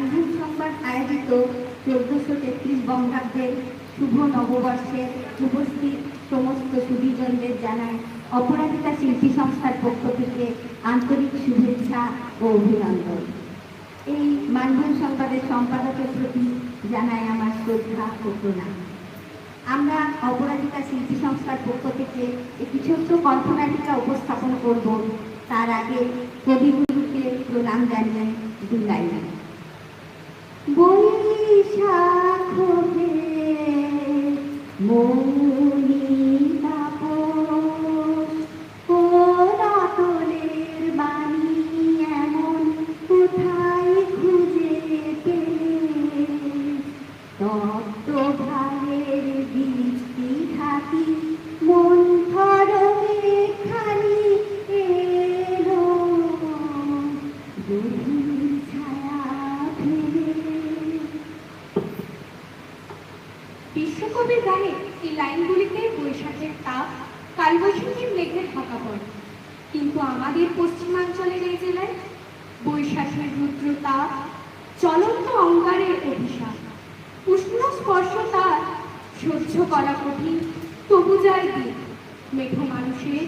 মানভূম সংবাদ আয়োজিত 1433 বঙ্গাব্দের শুভ নববর্ষের উপস্থিত সমস্ত সুধীজনদের জানায় অপরাজিতা শিল্পী সংস্থার পক্ষ থেকে আন্তরিক শুভেচ্ছা ও অভিনন্দন। এই মানভূম সংবাদের সম্পাদকের প্রতি জানায় আমার শ্রদ্ধা ও প্রণাম। আমরা অপরাজিতা শিল্পী সংস্থার পক্ষ থেকে একটি ছোট্ট কল্পনাটিকা উপস্থাপন করব। তার আগে কবিগুরুকে প্রণাম জানিয়ে দু লাইন। বৈশাখ মৌনি তাপস কোলাহলের বাণী এমন কোথায় খুঁজে পেলে, তপ্ত ভালের বৃষ্টি থাকি মন্থর খানি এলো গভীর ছায়া ফেলে। বিশ্বকবির গানে এই লাইনগুলিতে বৈশাখের তাপ কালবৈশাখীর মেঘে ঢাকা পড়ে, কিন্তু আমাদের পশ্চিমাঞ্চলের এই জেলায় বৈশাখের রুদ্র তাপ চলন্ত অঙ্গারের অভিশাপ। উষ্ণ স্পর্শ তার সহ্য করা কঠিন, তবু যায় দিন। মেঘ মানুষের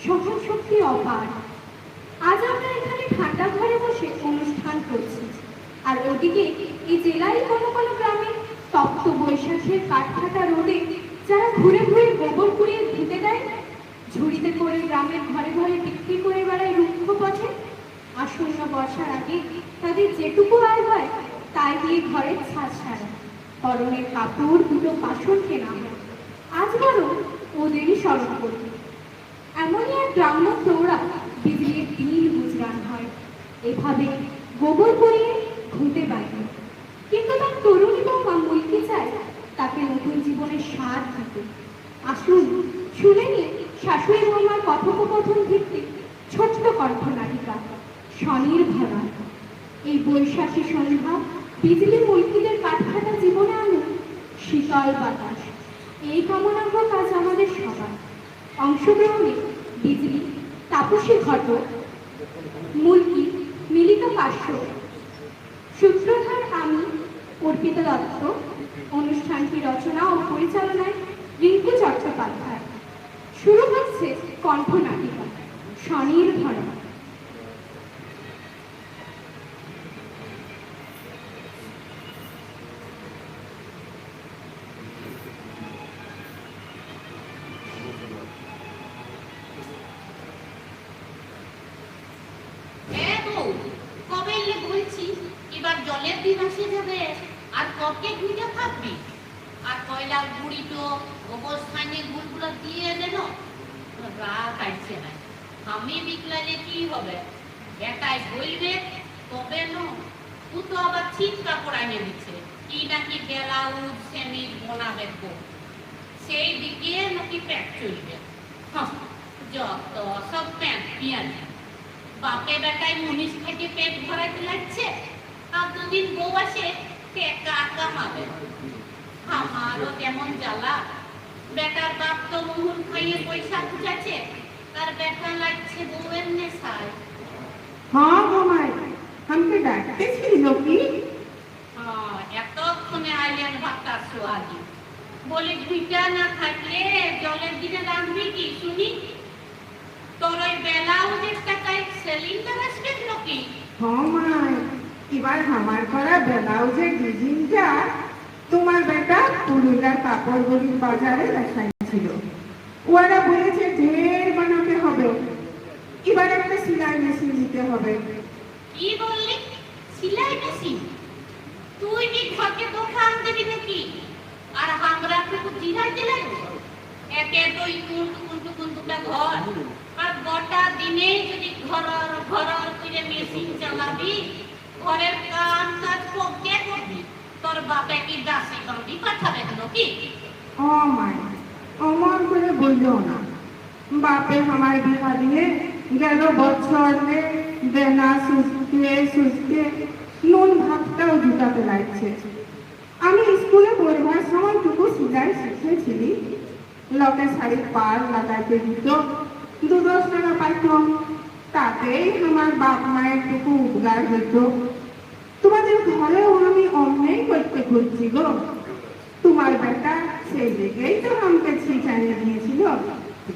সহন শক্তি অপার। আজ আমরা এখানে ঠান্ডা ঘরে বসে অনুষ্ঠান করছি, আর ওদিকে এই জেলায় কোনো কোনো গ্রামে তপ্ত বৈশাখের কাঠফাটা রোদে যারা ঘুরে ঘুরে গোবর কুড়িয়ে ধুতে দেয়, ঝুড়িতে করে গ্রামের ঘরে ঘরে বিক্রি করে বেড়ায় রুক্ষ পথে। আসন্ন বর্ষার আগে তাদের যেটুকু আয় হয় তাই দিয়ে ঘরের ছাদ সারা, পরনের কাপড় দুটো বাসন কেনা হয়। আজ বরং ওদেরই স্মরণ করবে। এমনই এক গ্রাম্য প্রৌঢ়া বিজলির দিন গুজরান হয়, এভাবে গোবর করিয়ে ঘুঁটে বাইরে। কিন্তু তার তরুণী বৌমা মুলকি চায় তাকে নতুন জীবনের স্বাদ দিতে। আসুন শুনে নিয়ে শাশুড়ি বৌমার কথোপকথন ভিত্তিক ছোট্ট কণ্ঠনাটিকা স্বনির্ভরা। এই বৈশাখী সন্ধ্যা বিজলি মুলকিদের কাঠফাটা জীবনে আনে শীতল বাতাস। এই কামনা হোক আজ আমাদের সবার। অংশগ্রহণে বিজলি, তাপসী ঘটক, মুলকি, মিলিত কাশ্য, সূত্রধার আমি অর্পিতা দত্ত। অনুষ্ঠানটি রচনা ও পরিচালনায় রিঙ্কু চট্টোপাধ্যায়। শুরু হচ্ছে কণ্ঠনাটিকা স্বনির্ভরা। এবার জলের দিন আসে যাবে, আর কবে ঘুরে থাকবি? আর কয়লার গুড়ি তো অবস্থানের গুড়গুলো দিয়ে দেন, রাত আসছে না। আমি বিকলালে কি হবে? একাই বলবে তবে ও তো আবার চিন্তা করাইনে দিচ্ছে কি নাকি ব্লাউজ সেমিজ বানাবে, সেই দিকে নাকি প্যাক চলবে। যত সব প্যান্ট পিয়াজ বাপে বেটায় মুনিশ থেকে পেট ভরাইতে লাগছে, আর দুদিন বউ আসে টেকা কামাবে। আমারও কেমন জ্বালা। বেটার বাপ তো মুহুর খাইয়ে পয়সা খুঁজাচ্ছে, আর বেটা লাগছে বউয়ের নেশায়। হ্যাঁ ঘুমাই, আমাকে ডাকতেছিল কি? এতক্ষণে আইলেন ভাতটা সোয়াদি। বলে ঘুইটা না থাকলে জলের দিনে রাঁধবি কি শুনি? তোর ওই ব্লাউজের টাকায় সিলিন্ডার আসবে নাকি? হ্যাঁ মাই, এবার আমার করা ব্লাউজের ডিজাইনটা তোমার বেটা পুরুলিয়ার কাপড় গলির বাজারে দেখাইছিল। ওরা বলেছে ঢের বানাতে হবে, এবার একটা সেলাই মেশিন দিতে হবে। কি বললি? সেলাই মেশিন? তুই কি ঘরকে দোকান দিবি নাকি? আর আমরা একটু জিরাইতে লাগবে? একে দুই কুন্টুটা ঘর, আর গোটা দিনে যদি ঘর করে মেশিন চালাবি, ঘরের কাজ কে করবি? তোর বাপে কি দাসি বান্দি পাঠাবে নাকি? ও মাই, অমন করে বললো না। বাপে আমার বিহা দিয়ে গেল বছর দেনা সুস্থে নুন ভাতটাও জুটাতে লাগছে। আমি স্কুলে পড়বার সময়টুকু সেলাই শিখেছিলি, লোকে শাড়ির পার লাগাইতে দিত, 2-10 টাকা পাইতাম, তাতেই আমার বাপ মায়ের টুকু উপকার হইত। তোমাদের ঘরেও আমি অন্যায় করতে খুঁজছি গো। তোমার বেটা সেই দিকেই তো আমাকে শিখানে দিয়েছিল।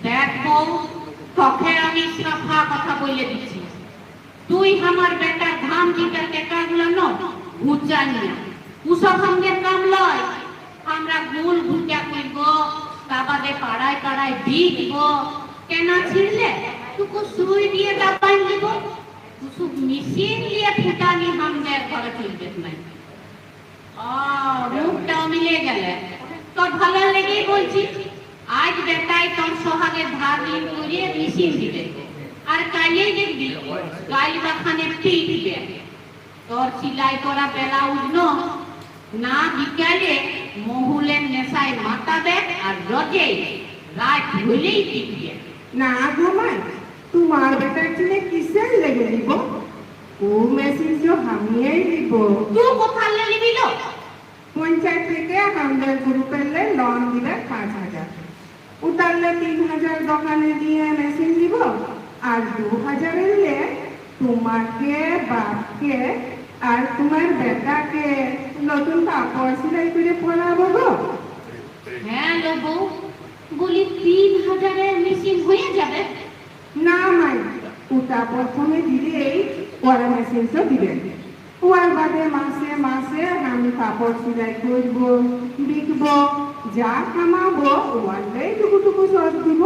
দেখ বউ, তোকে আমি সাফা কথা বলে দিচ্ছি, তুই আমার বেটার ধান দিটার টেকাগুলো ন ঘুরজানি না, উসব আমাদের কাম লয়। আমরা গুল ঘুরটা করব, তা বাদে পাড়ায় পাড়ায় দিব, কেনা ছিঁড়লে তুকু সুই দিয়ে দাবাই দিব, উসব মেশিন দিয়ে ফুটানি আমাদের ঘরে চলবে নাই। রূপটাও মিলে গেলে তোর ভালো লেগেই বলছি। আজ বেটাই তোর সোহাগের ধার ঋণ করিয়ে মেশিন দিবে, আর কাইলেই দেখবি গাইল বাখানে পিটবে। তোর সিলাই করা ব্লাউজ না বিকালে মহুলের নেশায় মাতাবে, আর রোজেই রাত হইলেই পিটবে। না ঘুমাই, তোমার বেটার জন্য কিসের লেগে দিব? ও মেশিন তো আমিই দিব। তুই কোথায় নিবি লো? পঞ্চায়েত থেকে আমাদের গ্রুপের লোন দিবে 5,000, উতারলে 3,000 দোকানে দিয়ে মেশিন দিব, আর 2,000 এলে তোমাকে, বাপকে আর তোমার বেটাকে নতুন কাপড় সেলাই করে পরাবো গো। হ্যাঁ লো বউ, বলি 3,000-এর মেশিন হয়ে যাবে? না মাই, ওটা প্রথমে দিলেই পরে মেশিন তো দিবেন। ওর বাদে মাসে মাসে আমি কাপড় সেলাই করবো, বিকবো, যা কামাবো ওয়ারটাই টুকু সব দিব।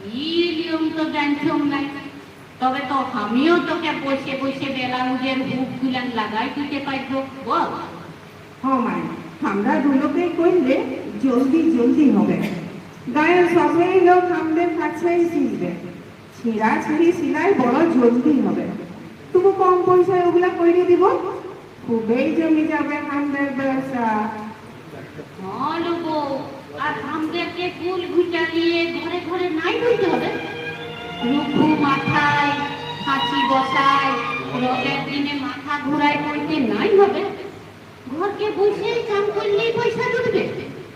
নিয়ম তো জানছম নাই, তবে তো আমিও তোকে বসে বসে ব্লাউজের হুক গুলান লাগাই দিতে পারবো বল। হ্যাঁ মাই, আমরা দুলোকেই করলে জলদি জলদি হবে। গায়ের সবাই লোক আমাদের কাছেই শিখবে, ছিঁড়া ছিঁড়ি সিলাই বড় জলদি হবে। তবু কম পয়সায় ওগুলা করে দিব, খুবই জমি যাবে আমাদের ব্যবসা। হ্যাঁ লো বউ, আর আমাদেরকে ফুল ঘুটা দিয়ে ঘরে ঘরে নাই বলতে হবে। রুখু মাথায় হাঁচি বসায়, রোগের দিনে মাথা ঘুরায় পড়তে নাই হবে। ঘরকে বসেই কাম করলেই পয়সা ঢুকবে।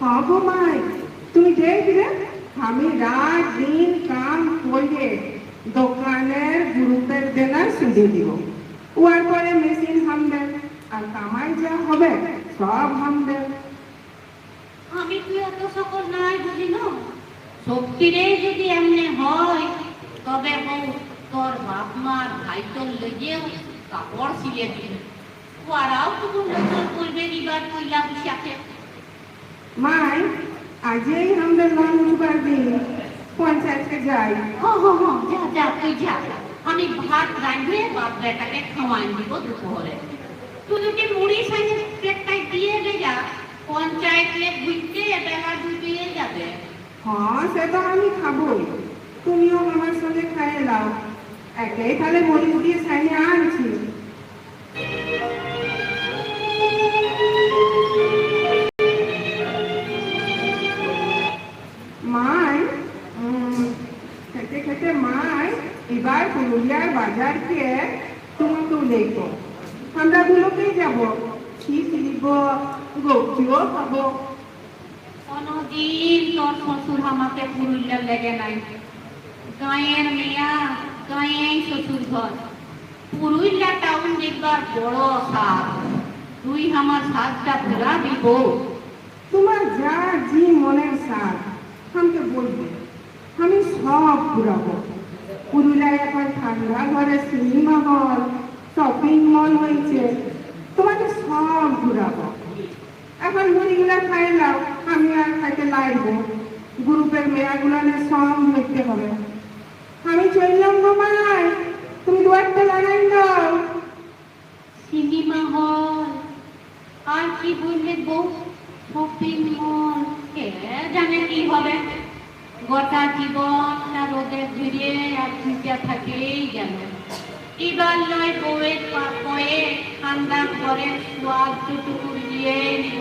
হ্যাঁ গো মাই, তুমি দেখবে আমি রাত দিন কাম করে দোকানের গ্রুপের দেনা সুদে দিব। ওর পরে মেশিন হামদের, আর কামাই যা হবে সব হামদের। আমি কি এত সকল নাই বুঝি না, সত্যিরে যদি এমনি হয় তবে বউ তোর বাপ মার ভাই তোর লেগেও কাপড় সিলে দিবে, ওরাও তো নতুন করবে এবার পয়লা বৈশাখে। মাই, আজই আমাদের লোন উঠবার দিন, পঞ্চায়েতে যাই। যা যা তুই যা, আমি ভাত রাঁধে বাপ বেটাকে খাওয়াই দিব দুপুরে। তুই যদি মুড়ি সাইজে পেটটাই দিয়ে দে যা, পঞ্চায়েতে ঘুরতে বেলা ডুবিয়ে যাবে। হ্যাঁ সে তো আমি খাবোই, তুমিও আমার সঙ্গে খাইয়ে দাও। একেই তাহলে মরিচ দিয়ে সাইনে আনছি। মাই, খেতে খেতে মাই এবার পুরুলিয়ার বাজারকে তোমাকেও দেখবো। আমরা গুলোকেই যাবো, শীত নিব, গৌচিও খাবো। কোনদিন তোর শ্বশুর আমাকে পুরুলিয়া লেগে নাই। গাঁয়ের মেয়া, গাঁয়েই শ্বশুর ঘর। পুরুলিয়া টাউন দেখবার বড় সাপ, তুই আমার সাজটা পুরা দিব। তোমার যা জি মনের সাথ আমাকে বলবে, আমি সব ঘুরাবো। পুরুলিয়ায় এখন ঠান্ডা ঘরে সিনেমা হল, শপিং মল হয়েছে, তোমাকে সব ঘুরাবো। এখন মুড়িগুলা খাইলাম, আমি আর খাইতে লাগবো। গ্রুপের মেয়াগুলো সব দেখতে হবে। আমি চললাম গো মাই, তুমি দুয়ারটা লাগাই দাও। সিনেমা হল আর কি বললে বউ, শপিং মল, কে জানে কি হবে। গোটা জীবনটা রোদে ঘিরে আর ঘুরতে থাকেই গেল। এবার নয় বউয়ের পায়ে ঠান্ডা ঘরের সোয়াদ টুকু দিয়ে নিব।